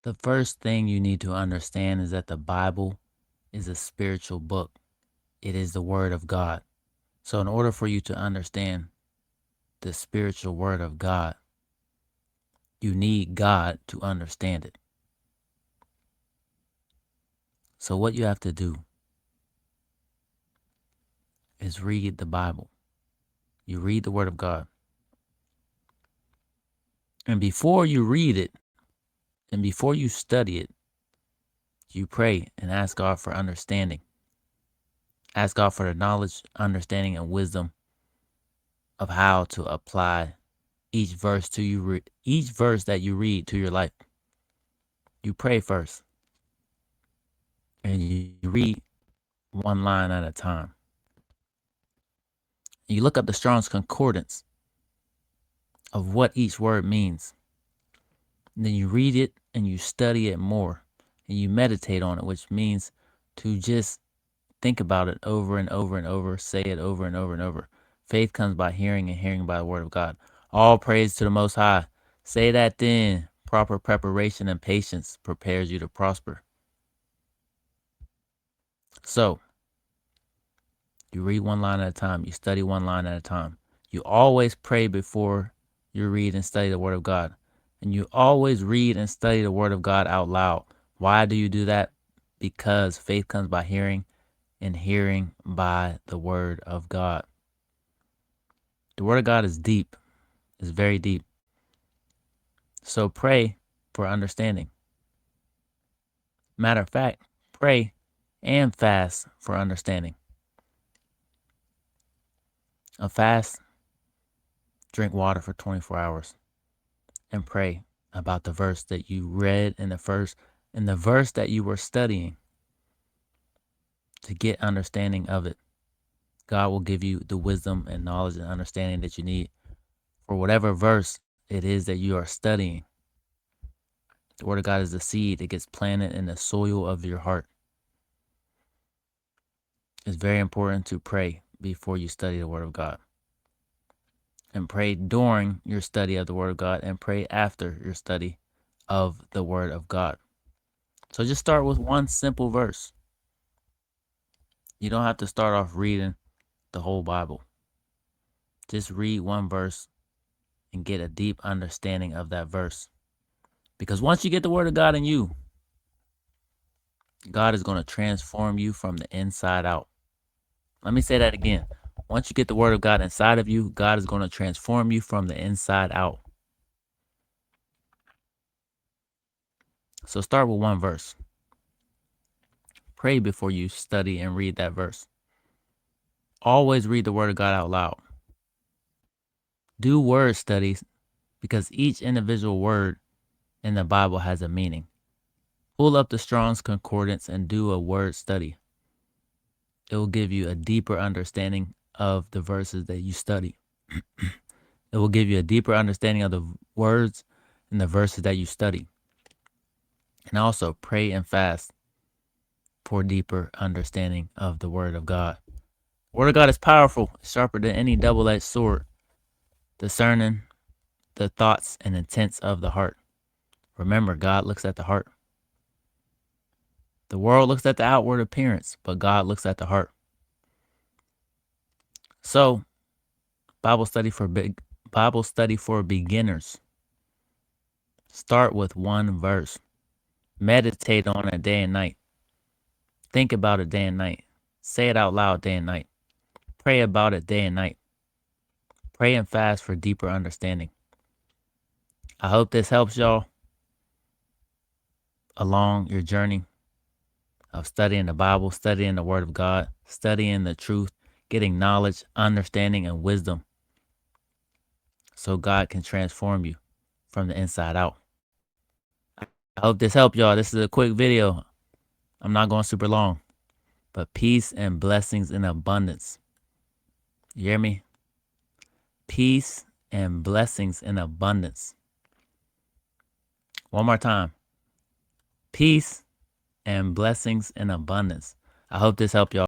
The first thing you need to understand is that the Bible is a spiritual book. It is the Word of God. So, in order for you to understand the spiritual Word of God, you need God to understand it. So, what you have to do is read the Bible. You read the Word of God. And before you read it and before you study it, you pray and ask God for understanding. Ask God for the knowledge, understanding, and wisdom of how to apply each verse each verse that you read to your life. You pray first, and you read one line at a time. You look up the Strong's Concordance of what each word means. And then you read it and you study it more, and you meditate on it, which means to just think about it over and over and over, say it over and over and over. Faith comes by hearing, and hearing by the Word of God. All praise to the Most High. Say that then. Proper preparation and patience prepares you to prosper. So, you read one line at a time. You study one line at a time. You always pray before you read and study the Word of God. And you always read and study the Word of God out loud. Why do you do that? Because faith comes by hearing, and hearing by the Word of God. The Word of God is deep. It's very deep. So pray for understanding. Matter of fact, pray and fast for understanding. A fast, drink water for 24 hours and pray about the verse that you read in the verse that you were studying to get understanding of it. God will give you the wisdom and knowledge and understanding that you need for whatever verse it is that you are studying. The Word of God is the seed that gets planted in the soil of your heart. It's very important to pray before you study the Word of God. And pray during your study of the Word of God, and pray after your study of the Word of God. So just start with one simple verse. You don't have to start off reading the whole Bible. Just read one verse and get a deep understanding of that verse. Because once you get the Word of God in you, God is going to transform you from the inside out. Let me say that again. Once you get the Word of God inside of you, God is going to transform you from the inside out. So start with one verse. Pray before you study and read that verse. Always read the Word of God out loud. Do word studies because each individual word in the Bible has a meaning. Pull up the Strong's Concordance and do a word study. It will give you a deeper understanding of the verses that you study. It will give you a deeper understanding of the words and the verses that you study. And also pray and fast for deeper understanding of the Word of God. The Word of God is powerful, sharper than any double-edged sword, discerning the thoughts and intents of the heart. Remember, God looks at the heart. The world looks at the outward appearance, but God looks at the heart. So, Bible study for beginners. Start with one verse. Meditate on it day and night. Think about it day and night. Say it out loud day and night. Pray about it day and night. Pray and fast for deeper understanding. I hope this helps y'all along your journey of studying the Bible, studying the Word of God, studying the truth, getting knowledge, understanding, and wisdom so God can transform you from the inside out. I hope this helped y'all. This is a quick video. I'm not going super long, but peace and blessings in abundance. You hear me? Peace and blessings in abundance. One more time. Peace and blessings in abundance. I hope this helped y'all.